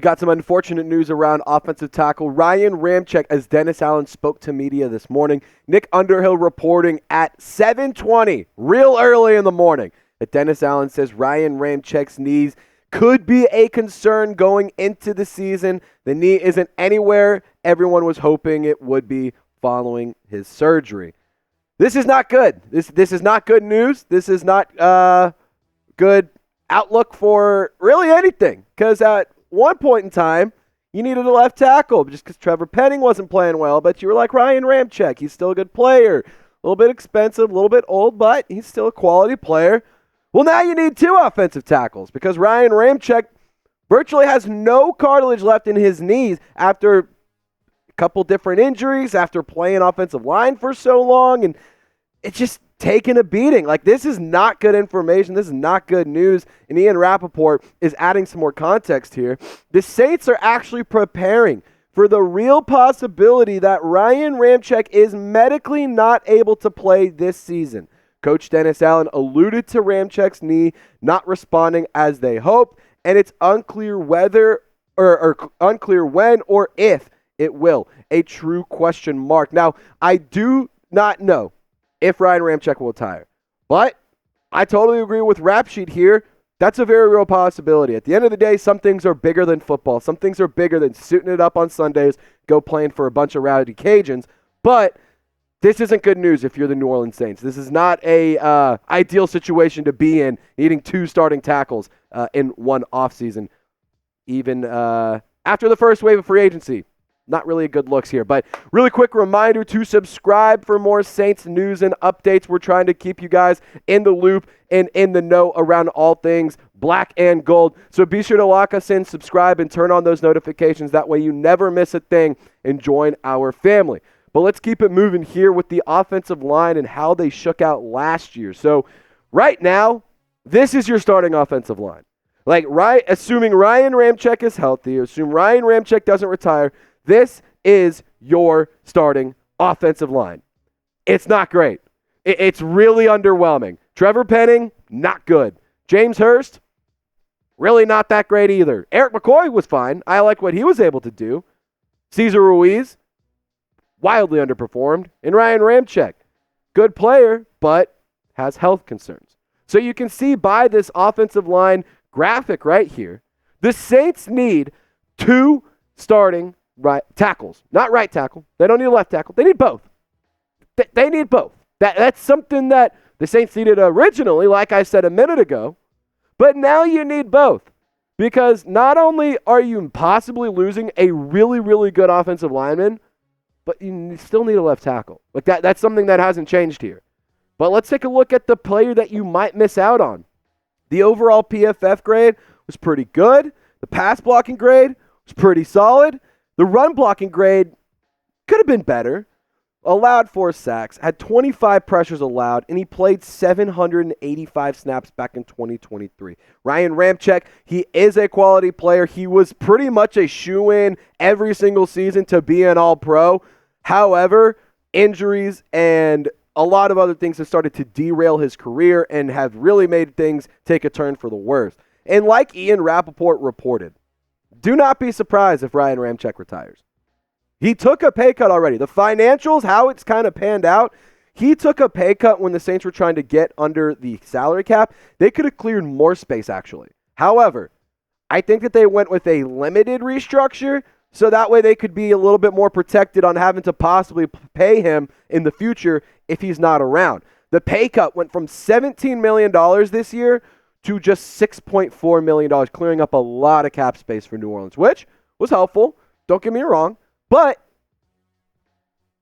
got some unfortunate news around offensive tackle Ryan Ramczyk as Dennis Allen spoke to media this morning. Nick Underhill reporting at 7:20, real early in the morning, that Dennis Allen says Ryan Ramczyk's knees could be a concern going into the season. The knee isn't anywhere everyone was hoping it would be following his surgery. This is not good. This is not good news. This is not good outlook for really anything, because at one point in time, you needed a left tackle just because Trevor Penning wasn't playing well, but you were like, Ryan Ramczyk, he's still a good player. A little bit expensive, a little bit old, but he's still a quality player. Well, now you need two offensive tackles because Ryan Ramczyk virtually has no cartilage left in his knees after a couple different injuries, after playing offensive line for so long, and it's just taking a beating. Like, this is not good information. This is not good news. And Ian Rapoport is adding some more context here. The Saints are actually preparing for the real possibility that Ryan Ramczyk is medically not able to play this season. Coach Dennis Allen alluded to Ramczyk's knee not responding as they hoped, and it's unclear whether or unclear when or if it will. A true question mark. Now, I do not know if Ryan Ramczyk will retire. But I totally agree with Rap Sheet here. That's a very real possibility. At the end of the day, some things are bigger than football. Some things are bigger than suiting it up on Sundays, go playing for a bunch of rowdy Cajuns. But this isn't good news if you're the New Orleans Saints. This is not a ideal situation to be in, needing two starting tackles in one offseason, even after the first wave of free agency. Not really a good looks here, but really quick reminder to subscribe for more Saints news and updates. We're trying to keep you guys in the loop and in the know around all things black and gold. So be sure to lock us in, subscribe, and turn on those notifications. That way you never miss a thing and join our family. But let's keep it moving here with the offensive line and how they shook out last year. So right now, this is your starting offensive line. Like, assuming Ryan Ramczyk is healthy, assume Ryan Ramczyk doesn't retire, this is your starting offensive line. It's not great. It's really underwhelming. Trevor Penning, not good. James Hurst, really not that great either. Eric McCoy was fine. I like what he was able to do. Cesar Ruiz, wildly underperformed. And Ryan Ramczyk, good player, but has health concerns. So you can see by this offensive line graphic right here, the Saints need two starting right tackles, not right tackle. They don't need a left tackle. They need both. They need both. That's something that the Saints needed originally, like I said a minute ago, but now you need both because not only are you possibly losing a really, really good offensive lineman, but you still need a left tackle. Like that's something that hasn't changed here. But let's take a look at the player that you might miss out on. The overall PFF grade was pretty good. The pass blocking grade was pretty solid. The run blocking grade could have been better. Allowed 4 sacks, had 25 pressures allowed, and he played 785 snaps back in 2023. Ryan Ramczyk, he is a quality player. He was pretty much a shoo-in every single season to be an all-pro. However, injuries and a lot of other things have started to derail his career and have really made things take a turn for the worse. And like Ian Rapoport reported, do not be surprised if Ryan Ramczyk retires. He took a pay cut already. The financials, how it's kind of panned out, he took a pay cut when the Saints were trying to get under the salary cap. They could have cleared more space, actually. However, I think that they went with a limited restructure so that way they could be a little bit more protected on having to possibly pay him in the future if he's not around. The pay cut went from $17 million this year to just $6.4 million, clearing up a lot of cap space for New Orleans, which was helpful. Don't get me wrong. But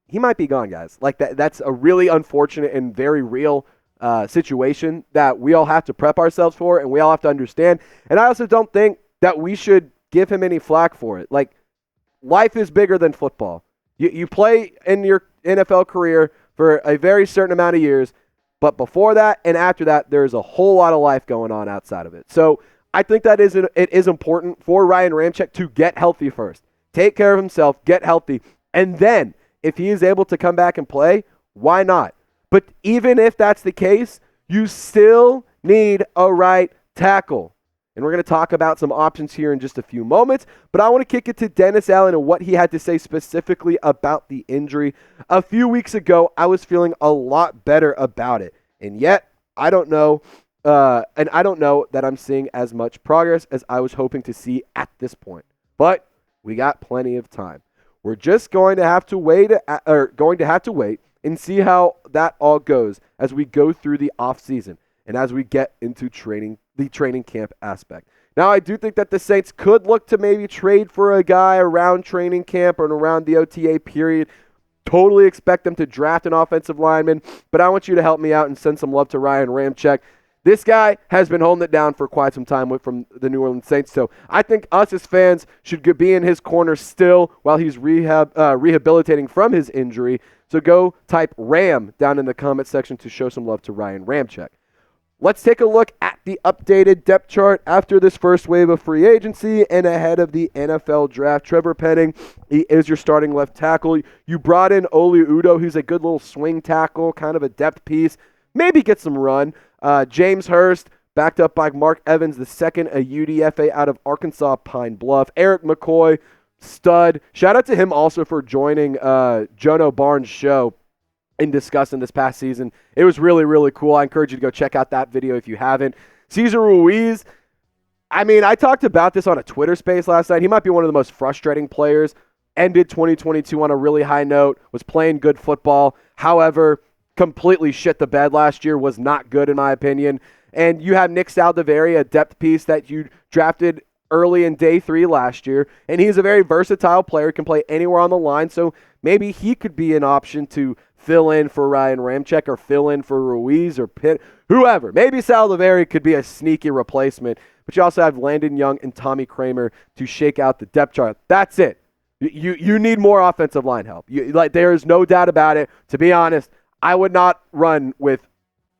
he might be gone, guys. Like that's a really unfortunate and very real situation that we all have to prep ourselves for and we all have to understand. And I also don't think that we should give him any flack for it. Like, life is bigger than football. You play in your NFL career for a very certain amount of years, but before that and after that, there's a whole lot of life going on outside of it. So I think that it is important for Ryan Ramczyk to get healthy first. Take care of himself, get healthy, and then if he is able to come back and play, why not? But even if that's the case, you still need a right tackle. And we're going to talk about some options here in just a few moments, but I want to kick it to Dennis Allen and what he had to say specifically about the injury. A few weeks ago, I was feeling a lot better about it, and yet I don't know that I'm seeing as much progress as I was hoping to see at this point. But we got plenty of time. We're just going to have to wait and see how that all goes as we go through the offseason and as we get into the training camp aspect. Now, I do think that the Saints could look to maybe trade for a guy around training camp or around the OTA period. Totally expect them to draft an offensive lineman, but I want you to help me out and send some love to Ryan Ramczyk. This guy has been holding it down for quite some time from the New Orleans Saints, so I think us as fans should be in his corner still while he's rehabilitating from his injury. So go type RAM down in the comment section to show some love to Ryan Ramczyk. Let's take a look at the updated depth chart after this first wave of free agency and ahead of the NFL draft. Trevor Penning, he is your starting left tackle. You brought in Oli Udoh, who's a good little swing tackle, kind of a depth piece. Maybe get some run. James Hurst, backed up by Mark Evans II, a UDFA out of Arkansas Pine Bluff. Eric McCoy, stud. Shout out to him also for joining Jono Barnes' show and discussing this past season. It was really, really cool. I encourage you to go check out that video if you haven't. Cesar Ruiz, I talked about this on a Twitter space last night. He might be one of the most frustrating players. Ended 2022 on a really high note, was playing good football. However, completely shit the bed last year, was not good in my opinion. And you have Nick Saldiveri, a depth piece that you drafted early in day 3 last year, and he's a very versatile player, can play anywhere on the line, so maybe he could be an option to fill in for Ryan Ramczyk or fill in for Ruiz or Pitt, whoever. Maybe Saldiveri could be a sneaky replacement, but you also have Landon Young and Tommy Kramer to shake out the depth chart. That's it. You need more offensive line help. There is no doubt about it. To be honest, I would not run with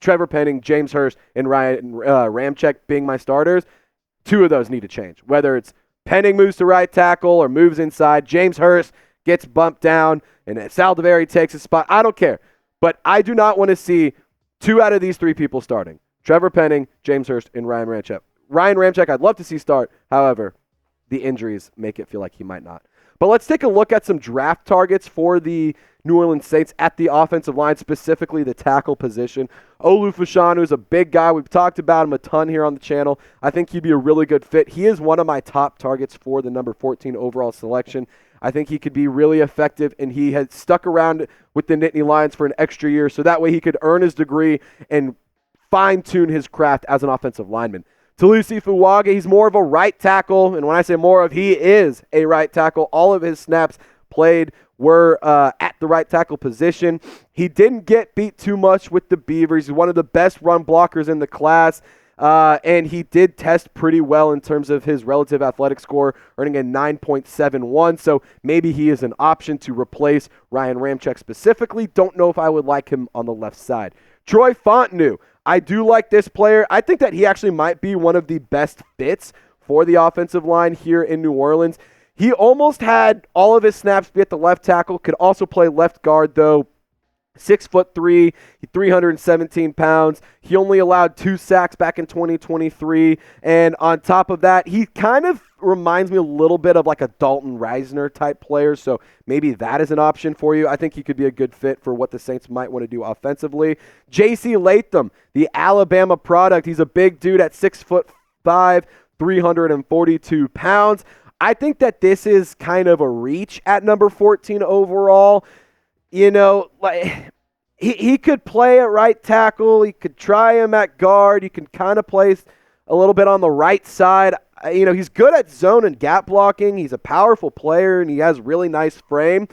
Trevor Penning, James Hurst, and Ryan Ramczyk being my starters. 2 of those need to change. Whether it's Penning moves to right tackle or moves inside, James Hurst gets bumped down, and Saldiveri takes his spot. I don't care. But I do not want to see 2 out of these 3 people starting. Trevor Penning, James Hurst, and Ryan Ramczyk. Ryan Ramczyk, I'd love to see start. However, the injuries make it feel like he might not. But let's take a look at some draft targets for the New Orleans Saints at the offensive line, specifically the tackle position. Olu Fashanu is a big guy. We've talked about him a ton here on the channel. I think he'd be a really good fit. He is one of my top targets for the number 14 overall selection. I think he could be really effective, and he had stuck around with the Nittany Lions for an extra year, so that way he could earn his degree and fine-tune his craft as an offensive lineman. Talusi Fuwaga, he's more of a right tackle, and when I say more of, he is a right tackle. All of his snaps played were at the right tackle position. He didn't get beat too much with the Beavers. He's one of the best run blockers in the class, and he did test pretty well in terms of his relative athletic score, earning a 9.71, so maybe he is an option to replace Ryan Ramczyk specifically. Don't know if I would like him on the left side. Troy Fontenot, I do like this player. I think that he actually might be one of the best fits for the offensive line here in New Orleans. He almost had all of his snaps be at the left tackle, could also play left guard though. 6'3", 317 pounds. He only allowed 2 sacks back in 2023. And on top of that, he kind of reminds me a little bit of like a Dalton Reisner type player. So maybe that is an option for you. I think he could be a good fit for what the Saints might want to do offensively. J.C. Latham, the Alabama product. He's a big dude at 6'5", 342 pounds. I think that this is kind of a reach at number 14 overall. You know, like he could play at right tackle. He could try him at guard. He can kind of play a little bit on the right side. You know, he's good at zone and gap blocking. He's a powerful player, and he has really nice frame.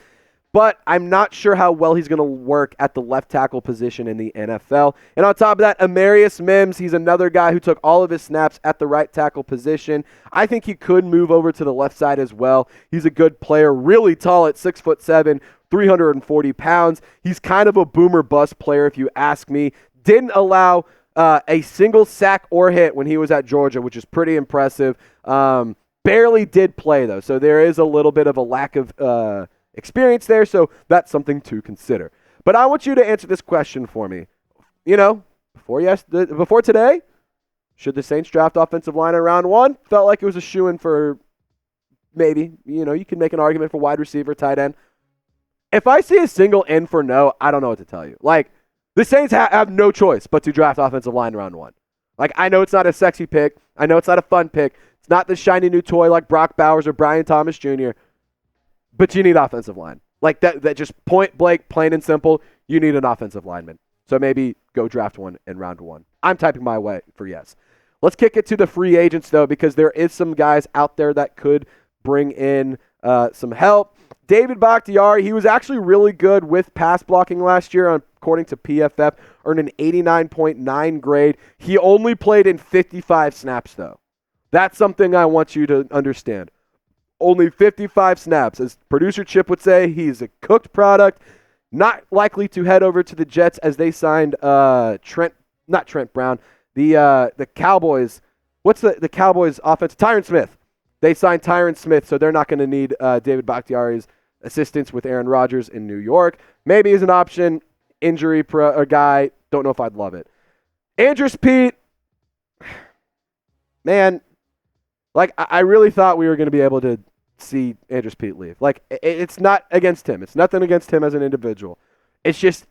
But I'm not sure how well he's going to work at the left tackle position in the NFL. And on top of that, Amarius Mims, he's another guy who took all of his snaps at the right tackle position. I think he could move over to the left side as well. He's a good player, really tall at 6'7", 340 pounds. He's kind of a boomer bust player, if you ask me. Didn't allow a single sack or hit when he was at Georgia, which is pretty impressive. Barely did play, though, so there is a little bit of a lack of experience there, so that's something to consider. But I want you to answer this question for me. You know, before today, Should the Saints draft offensive line in round 1? Felt like it was a shoo-in for maybe. You can make an argument for wide receiver, tight end. If I see a single in for no, I don't know what to tell you. Like, the Saints have no choice but to draft offensive line in round 1. Like, I know it's not a sexy pick. I know it's not a fun pick. It's not the shiny new toy like Brock Bowers or Brian Thomas Jr., but you need offensive line. Like, that just point blank, plain and simple, you need an offensive lineman. So maybe go draft one in round 1. I'm typing my way for yes. Let's kick it to the free agents, though, because there is some guys out there that could bring in some help. David Bakhtiari, he was actually really good with pass blocking last year, according to PFF, earned an 89.9 grade. He only played in 55 snaps, though. That's something I want you to understand. Only 55 snaps. As producer Chip would say, he's a cooked product, not likely to head over to the Jets as they signed Trent Brown, the Cowboys. What's the Cowboys offense? Tyron Smith. They signed Tyron Smith, so they're not going to need David Bakhtiari's assistance with Aaron Rodgers in New York. Maybe as an option, injury guy. Don't know if I'd love it. Andrus Peat, man, like I really thought we were going to be able to see Andrus Peat leave. Like, it's not against him. It's nothing against him as an individual. It's just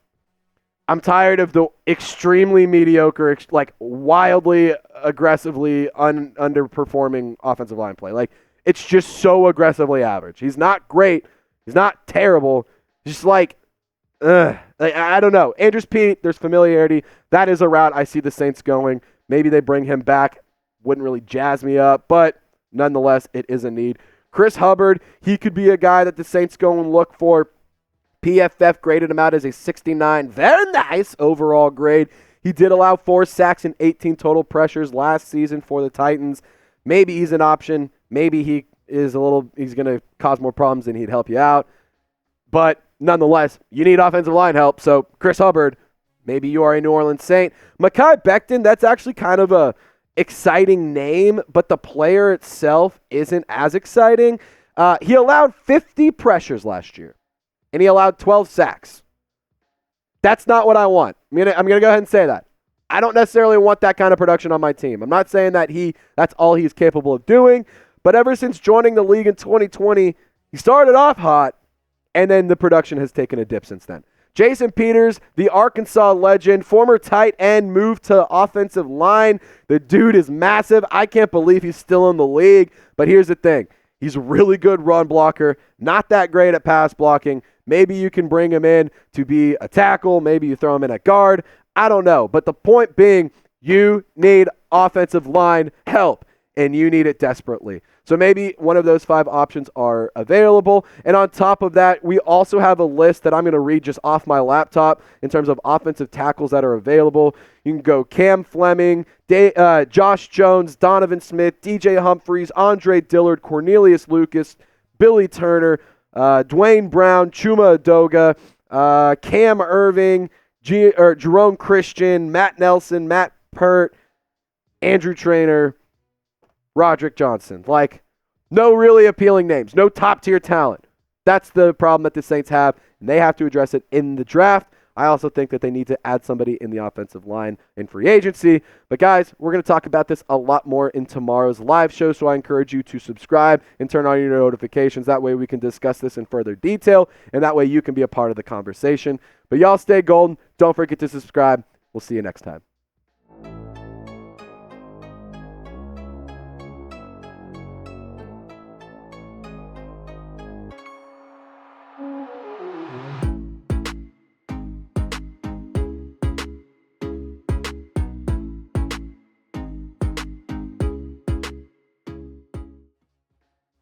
I'm tired of the extremely mediocre, like wildly aggressively underperforming offensive line play. Like, it's just so aggressively average. He's not great. He's not terrible. Just like, I don't know. Andrus Peat, there's familiarity. That is a route I see the Saints going. Maybe they bring him back. Wouldn't really jazz me up, but nonetheless, it is a need. Chris Hubbard, he could be a guy that the Saints go and look for. PFF graded him out as a 69. Very nice overall grade. He did allow 4 sacks and 18 total pressures last season for the Titans. Maybe he's an option. Maybe he's going to cause more problems than he'd help you out. But nonetheless, you need offensive line help. So Chris Hubbard, maybe you are a New Orleans Saint. Mekhi Becton, that's actually kind of a exciting name, but the player itself isn't as exciting. He allowed 50 pressures last year, and he allowed 12 sacks. That's not what I want. I'm gonna go ahead and say that. I don't necessarily want that kind of production on my team. I'm not saying that that's all he's capable of doing, but ever since joining the league in 2020, he started off hot, and then the production has taken a dip since then. Jason Peters, the Arkansas legend, former tight end, moved to offensive line. The dude is massive. I can't believe he's still in the league. But here's the thing. He's a really good run blocker, not that great at pass blocking. Maybe you can bring him in to be a tackle. Maybe you throw him in at guard. I don't know. But the point being, you need offensive line help, and you need it desperately. So maybe one of those 5 options are available. And on top of that, we also have a list that I'm going to read just off my laptop in terms of offensive tackles that are available. You can go Cam Fleming, Josh Jones, Donovan Smith, DJ Humphries, Andre Dillard, Cornelius Lucas, Billy Turner, Dwayne Brown, Chuma Adoga, Cam Irving, Jerome Christian, Matt Nelson, Matt Pert, Andrew Traynor, Roderick Johnson. Like, no really appealing names. No top-tier talent. That's the problem that the Saints have, and they have to address it in the draft. I also think that they need to add somebody in the offensive line in free agency. But, guys, we're going to talk about this a lot more in tomorrow's live show, so I encourage you to subscribe and turn on your notifications. That way we can discuss this in further detail, and that way you can be a part of the conversation. But y'all stay golden. Don't forget to subscribe. We'll see you next time.